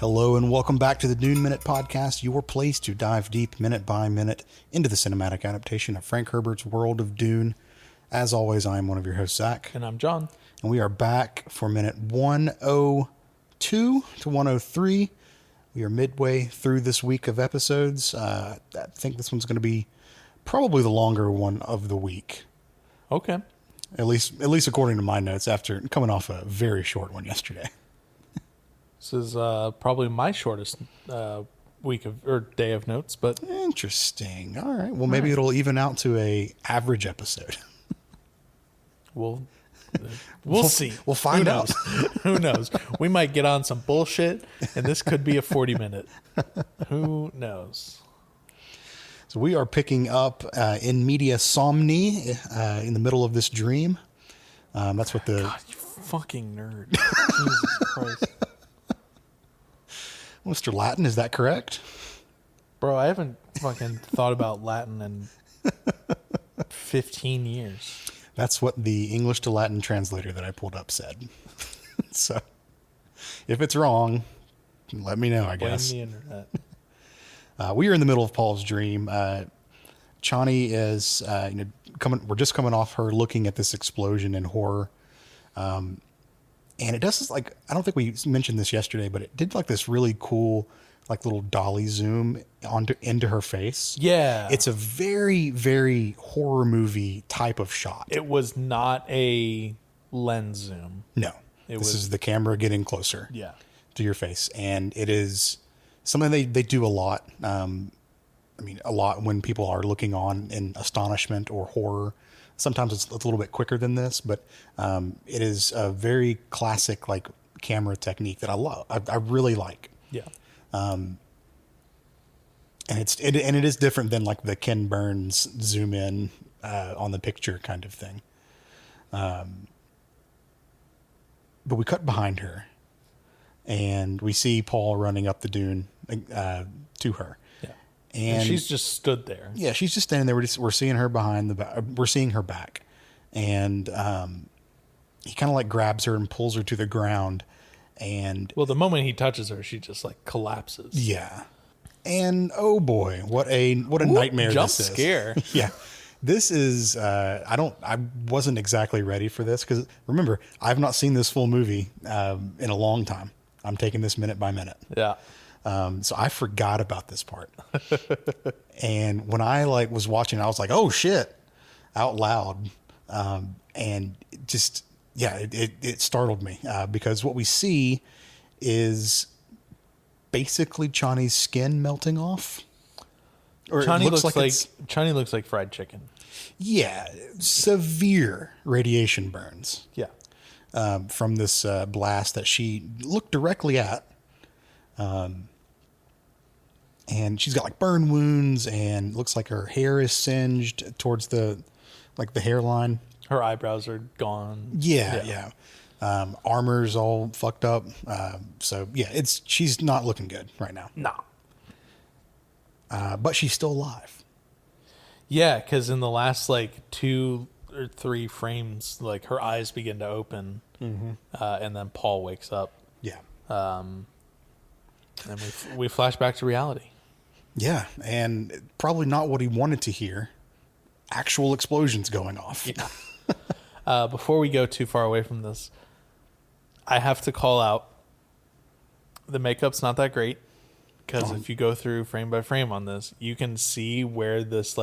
Hello and welcome back to the Dune Minute Podcast, your place to dive deep minute by minute into the cinematic adaptation of Frank Herbert's world of Dune. As always, I am one of your hosts, Zach. And I'm John. And we are back for minute 102 to 103. We are midway through this week of episodes. I think this one's going to be probably the longer one of the week. Okay. At least according to my notes after coming off a very short one yesterday. This is probably my shortest week of or day of notes, but Interesting. All right. Well, maybe it'll even out to a average episode. we'll see. We'll find out. Who knows? We might get on some bullshit, and this could be a 40-minute. Who knows? So we are picking up in media somni in the middle of this dream. That's what the God, you fucking nerd. Jesus Christ. Mr. Latin, is that correct? Bro, I haven't fucking thought about Latin in 15 years. That's what the English to Latin translator that I pulled up said. So if it's wrong, let me know, I guess. Blame the internet. We are in the middle of Paul's dream. Chani is we're just coming off her looking at this explosion in horror. And it does I don't think we mentioned this yesterday, but it did this really cool little dolly zoom into her face. Yeah. It's a very, very horror movie type of shot. It was not a lens zoom. No. This is the camera getting closer to your face. And it is something they do a lot. A lot when people are looking on in astonishment or horror. Sometimes it's a little bit quicker than this, but it is a very classic camera technique that I love. I really like. Yeah. And it is different than the Ken Burns zoom in on the picture kind of thing. But we cut behind her, and we see Paul running up the dune to her. And she's just stood there. Yeah, she's just standing there. We're seeing her we're seeing her back, and he kind of grabs her and pulls her to the ground. And the moment he touches her, she just collapses. Yeah, and oh boy, what a nightmare jump this is. Scare. Yeah, this is. I wasn't exactly ready for this because remember, I've not seen this full movie in a long time. I'm taking this minute by minute. Yeah. So I forgot about this part. And when I was watching, I was like, oh shit, out loud. And just, it startled me, because what we see is basically Chani's skin melting off. Or Chani Chani looks like fried chicken. Yeah. Severe radiation burns. Yeah. From this blast that she looked directly at. And she's got burn wounds, and looks like her hair is singed towards the hairline. Her eyebrows are gone. Yeah. Armor's all fucked up. So yeah, she's not looking good right now. No. But she's still alive. Yeah, because in the last 2 or 3 frames, her eyes begin to open, and then Paul wakes up. Yeah. And we flash back to reality. Yeah, and probably not what he wanted to hear. Actual explosions going off. Yeah. Before we go too far away from this, I have to call out the makeup's not that great, because if you go through frame by frame on this, you can see where this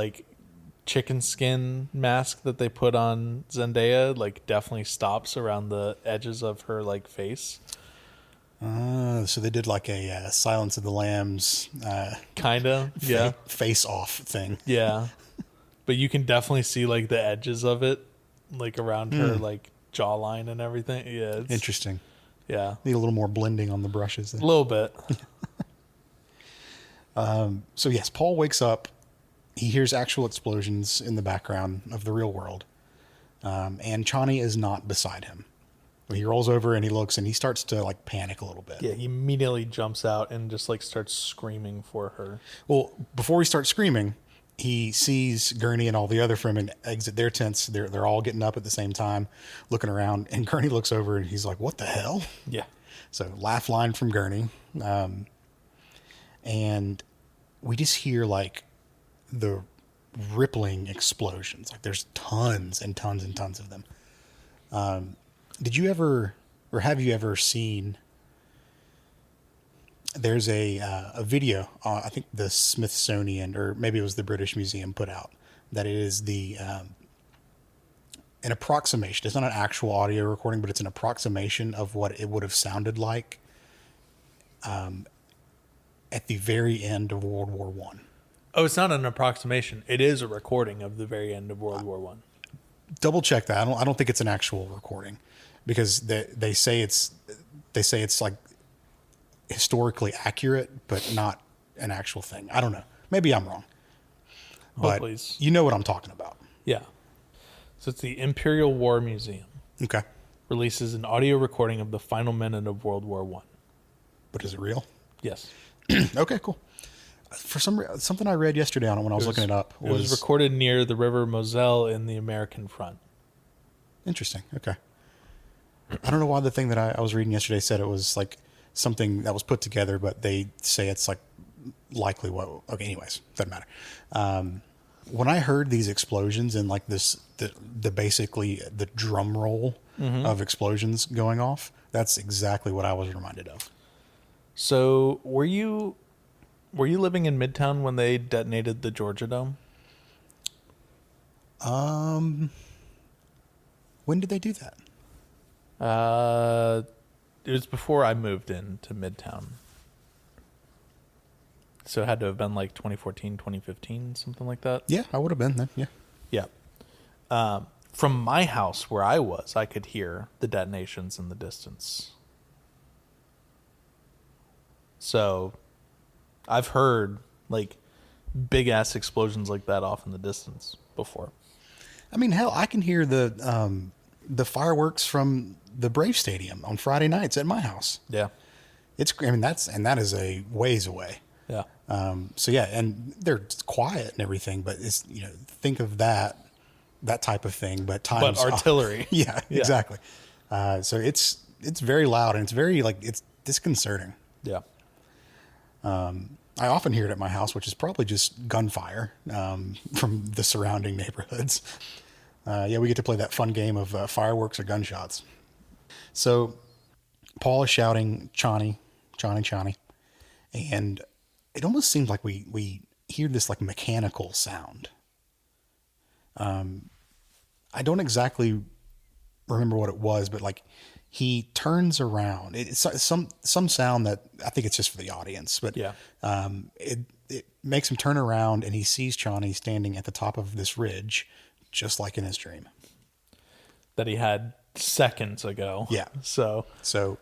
chicken skin mask that they put on Zendaya definitely stops around the edges of her face. So they did a Silence of the Lambs kind of face off thing. Yeah. But you can definitely see the edges of it around her jawline and everything. Yeah, it's Interesting. Yeah. Need a little more blending on the brushes there. A little bit. So yes, Paul wakes up. He hears actual explosions in the background of the real world. And Chani is not beside him. He rolls over and he looks and he starts to panic a little bit. Yeah, he immediately jumps out and just starts screaming for her. Well, before he starts screaming, he sees Gurney and all the other Fremen exit their tents. They're all getting up at the same time, looking around. And Gurney looks over and he's like, "What the hell?" Yeah. So laugh line from Gurney. And we just hear like the rippling explosions. Like there's tons and tons and tons of them. Did you ever, or have you ever seen, there's a video, I think the Smithsonian, or maybe it was the British Museum put out, that it is an approximation. It's not an actual audio recording, but it's an approximation of what it would have sounded like at the very end of World War One. Oh, it's not an approximation. It is a recording of the very end of World War One. Double check that. I don't think it's an actual recording, because they say it's like historically accurate, but not an actual thing. I don't know. Maybe I'm wrong. But please. You know what I'm talking about. Yeah. So it's the Imperial War Museum. Okay. Releases an audio recording of the final minute of World War One. But is it real? Yes. Okay, cool. For something I read yesterday on it when I was looking it up was... It was recorded near the River Moselle in the American front. Interesting. Okay. I don't know why the thing that I was reading yesterday said it was like something that was put together, but they say it's like likely what... Okay, anyways, doesn't matter. When I heard these explosions and like the basically the drum roll of explosions going off, that's exactly what I was reminded of. So were you living in Midtown when they detonated the Georgia Dome? When did they do that? It was before I moved into Midtown. So it had to have been like 2014, 2015, something like that. Yeah, I would have been then. Yeah. Yeah. From my house where I was, I could hear the detonations in the distance. So I've heard like big ass explosions like that off in the distance before. I mean, hell, I can hear the fireworks from the Brave Stadium on Friday nights at my house. Yeah. That is a ways away. Yeah. So yeah, and they're quiet and everything, but it's, think of that type of thing, but times artillery. Yeah, exactly. So it's very loud and it's very it's disconcerting. Yeah. I often hear it at my house, which is probably just gunfire from the surrounding neighborhoods. We get to play that fun game of fireworks or gunshots. So Paul is shouting, Chani, Chani, Chani. And it almost seems like we hear this like mechanical sound. I don't exactly remember what it was, but like he turns around. It's some sound that I think it's just for the audience, but yeah. It makes him turn around and he sees Chani standing at the top of this ridge, just like in his dream that he had seconds ago. Yeah. So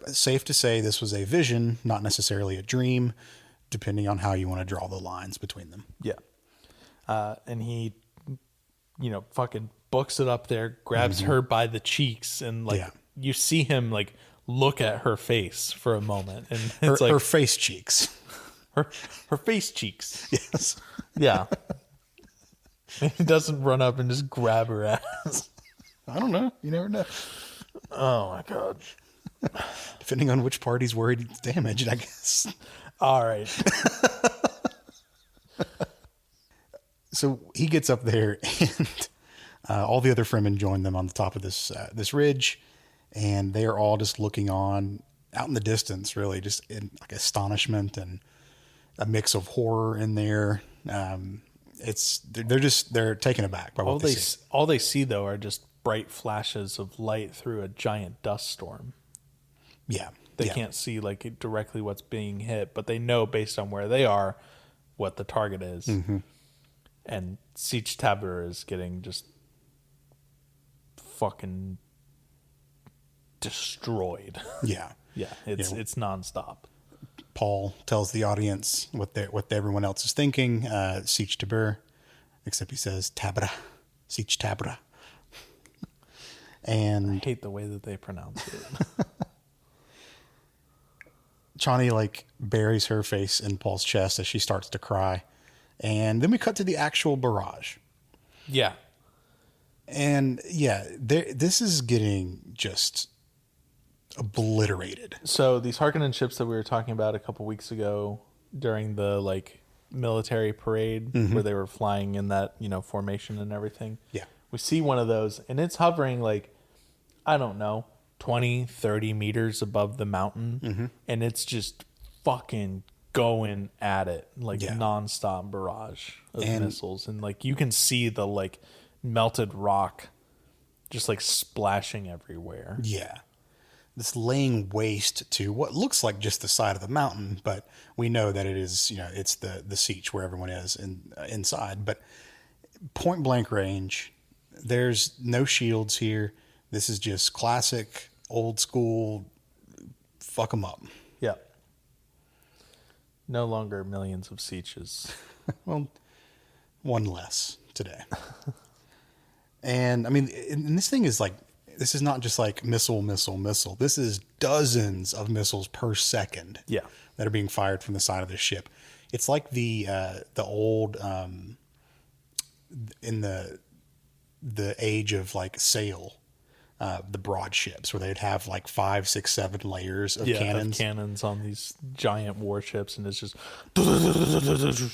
safe to say this was a vision, not necessarily a dream, depending on how you want to draw the lines between them. Yeah. And he, fucking books it up there, grabs her by the cheeks, and you see him like look at her face for a moment, and it's her face cheeks. Her face cheeks. Yes. Yeah. He doesn't run up and just grab her ass. I don't know. You never know. Oh my God. Depending on which party's worried it's damaged, I guess. All right. So he gets up there and all the other Fremen join them on the top of this ridge, and they are all just looking on out in the distance, really just in like astonishment and a mix of horror in there. They're taken aback by what they see. All they see though are just bright flashes of light through a giant dust storm. Yeah. They can't see like directly what's being hit, but they know based on where they are what the target is. Mm-hmm. And Siege Tabor is getting just fucking destroyed. Yeah. Yeah, it's nonstop. Paul tells the audience what everyone else is thinking. Siege Tabor, except he says Tabra, Siege Tabra. And I hate the way that they pronounce it. Chani buries her face in Paul's chest as she starts to cry. And then we cut to the actual barrage. Yeah. And this is getting just obliterated. So these Harkonnen ships that we were talking about a couple weeks ago during the like military parade where they were flying in that, formation and everything. Yeah. We see one of those and it's hovering like, I don't know, 20, 30 meters above the mountain. And it's just fucking going at it like nonstop barrage of missiles. And like you can see the like melted rock just like splashing everywhere. Yeah. This laying waste to what looks like just the side of the mountain, but we know that it is, it's the siege where everyone is inside. But point blank range, there's no shields here. This is just classic, old school, fuck them up. Yeah. No longer millions of sieges. Well, one less today. And I mean, and this thing is like, this is not just like missile. This is dozens of missiles per second. Yeah. That are being fired from the side of this ship. It's like the old in the age of like sail, the broad ships where they'd have like 5, 6, 7 layers of cannons. Cannons on these giant warships, and it's just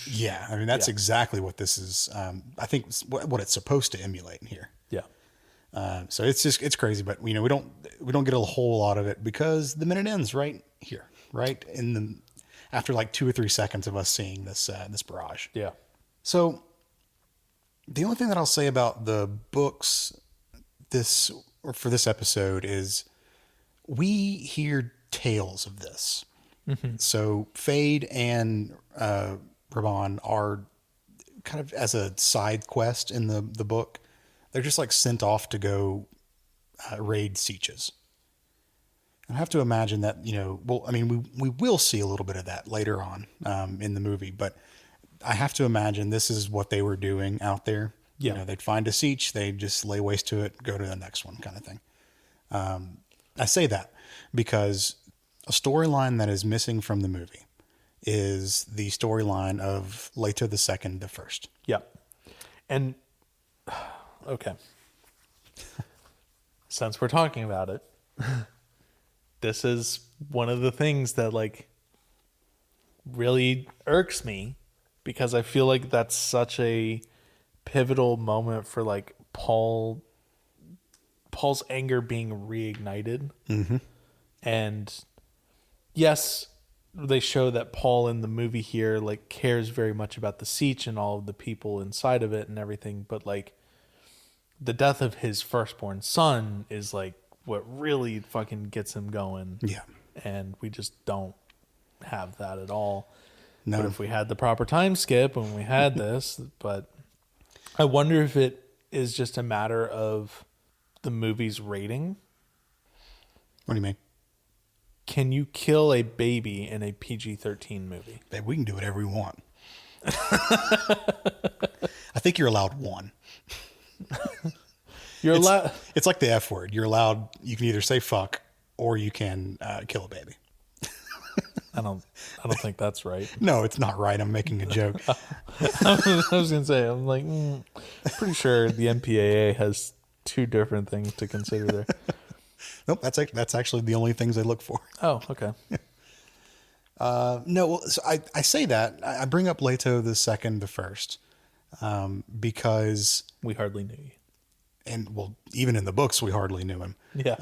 Yeah, I mean that's exactly what this is. I think it's what it's supposed to emulate here. Yeah. So it's crazy, but we don't get a whole lot of it because the minute ends right here, right in the after like 2 or 3 seconds of us seeing this barrage. Yeah. So the only thing that I'll say about the books for this episode is we hear tales of this. So Fade and Raban are kind of as a side quest in the book. They're just like sent off to go raid sieges. I have to imagine that, well, I mean, we will see a little bit of that later on in the movie, but I have to imagine this is what they were doing out there. Yeah. They'd find a siege, they'd just lay waste to it, go to the next one kind of thing. I say that because a storyline that is missing from the movie is the storyline of Leto II the First. Yeah. And okay. Since we're talking about it, this is one of the things that like really irks me because I feel like that's such a pivotal moment for like Paul's anger being reignited. And yes, they show that Paul in the movie here like cares very much about the siege and all of the people inside of it and everything, but like the death of his firstborn son is like what really fucking gets him going. Yeah. And we just don't have that at all. No. But if we had the proper time skip and we had this, but I wonder if it is just a matter of the movie's rating. What do you mean? Can you kill a baby in a PG-13 movie? Babe, we can do whatever we want. I think you're allowed one. You're allowed. It's like the F word. You're allowed. You can either say fuck or you can kill a baby. I don't think that's right. No, it's not right. I'm making a joke. I was gonna say. I'm like, pretty sure the MPAA has 2 different things to consider there. Nope, that's actually the only things they look for. Oh, okay. No, well, so I say that I bring up Leto the First, because We hardly knew you. And well, even in the books, we hardly knew him. Yeah.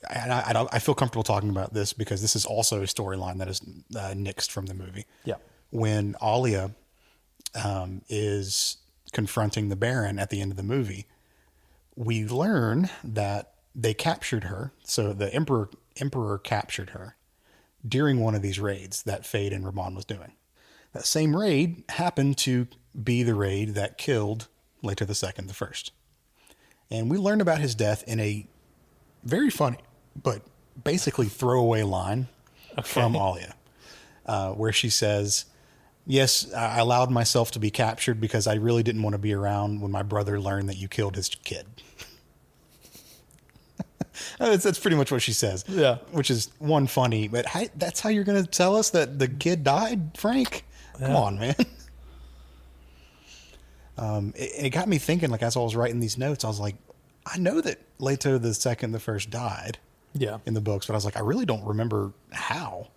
And I feel comfortable talking about this because this is also a storyline that is nixed from the movie. Yeah. When Alia is confronting the Baron at the end of the movie, we learn that they captured her. So the Emperor captured her during one of these raids that Fade and Raban was doing. That same raid happened to be the raid that killed Leto II the First. And we learned about his death in a very funny, but basically throwaway line from Alia, where she says, yes, I allowed myself to be captured because I really didn't want to be around when my brother learned that you killed his kid. That's pretty much what she says. Yeah. Which is one funny, but that's how you're going to tell us that the kid died, Frank? Yeah. Come on, man. It got me thinking, like, as I was writing these notes, I was like, I know that Leto the First died Yeah. in the books, but I was like, I really don't remember how.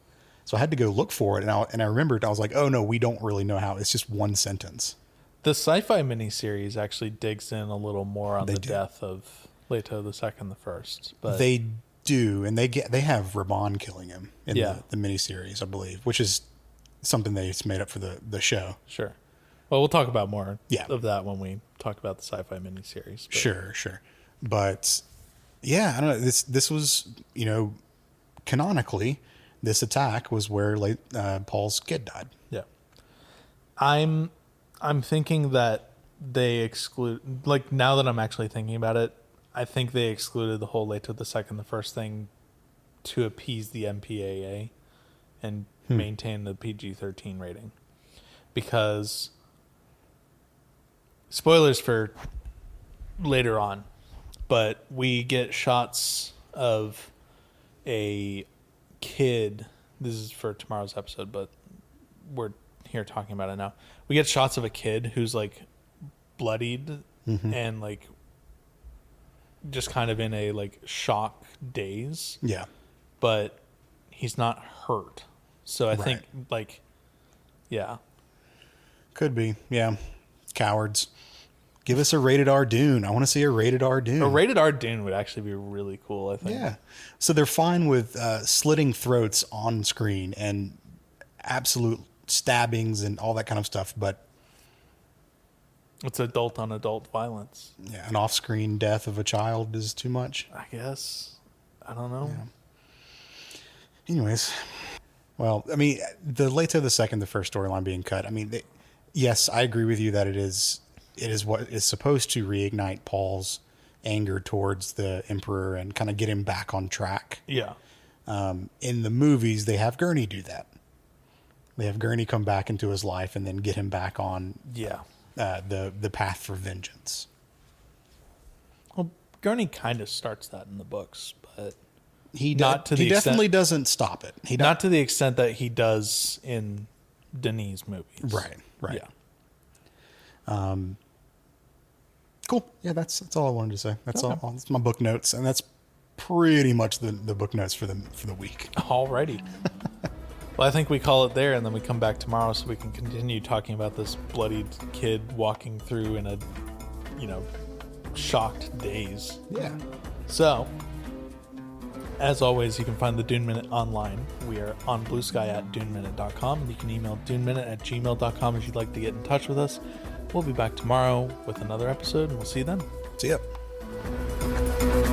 So I had to go look for it, and I remembered. I was like, oh no, we don't really know how. It's just one sentence. The sci-fi miniseries actually digs in a little more on the death of Leto the First, but they do, and they have Raban killing him in Yeah. the miniseries, I believe, which is something they made up for the show. Sure. Well, we'll talk about more Yeah. of that when we talk about the sci-fi miniseries. But Sure. But yeah, I don't know. This was, canonically, this attack was where Paul's kid died. yeah, I'm thinking that they exclude, like, now that I'm actually thinking about it, I think they excluded the whole Leto the First thing to appease the MPAA and maintain the PG-13 rating, because spoilers for later on, but we get shots of a kid. This is for tomorrow's episode, but we're here talking about it now. We get shots of a kid who's like bloodied and like just kind of in a like shock daze. Yeah. But he's not hurt. So I think Right. like, yeah. Could be. Yeah. Cowards. Give us a rated R Dune. I want to see a rated R Dune. A rated R Dune would actually be really cool, I think. Yeah. So they're fine with slitting throats on screen and absolute stabbings and all that kind of stuff, but It's adult on adult violence, yeah, an off-screen death of a child is too much. I guess. I don't know. Yeah. Anyways, well, I mean, the Leto the First storyline being cut. I mean, yes, I agree with you that it is what is supposed to reignite Paul's anger towards the Emperor and kind of get him back on track. Yeah. In the movies, they have Gurney do that. They have Gurney come back into his life and then get him back on Yeah. the path for vengeance. Well, Gurney kind of starts that in the books, but He extent- doesn't stop it. not to the extent that he does in Denis movies. Right. Yeah. Cool. Yeah, that's all I wanted to say. That's all. That's my book notes, and that's pretty much the book notes for the week. Alrighty. Well, I think we call it there, and then we come back tomorrow so we can continue talking about this bloodied kid walking through in a, shocked daze. Yeah. So, as always, you can find the Dune Minute online. We are on Blue Sky at duneminute.com, and you can email duneminute@gmail.com if you'd like to get in touch with us. We'll be back tomorrow with another episode, and we'll see you then. See ya.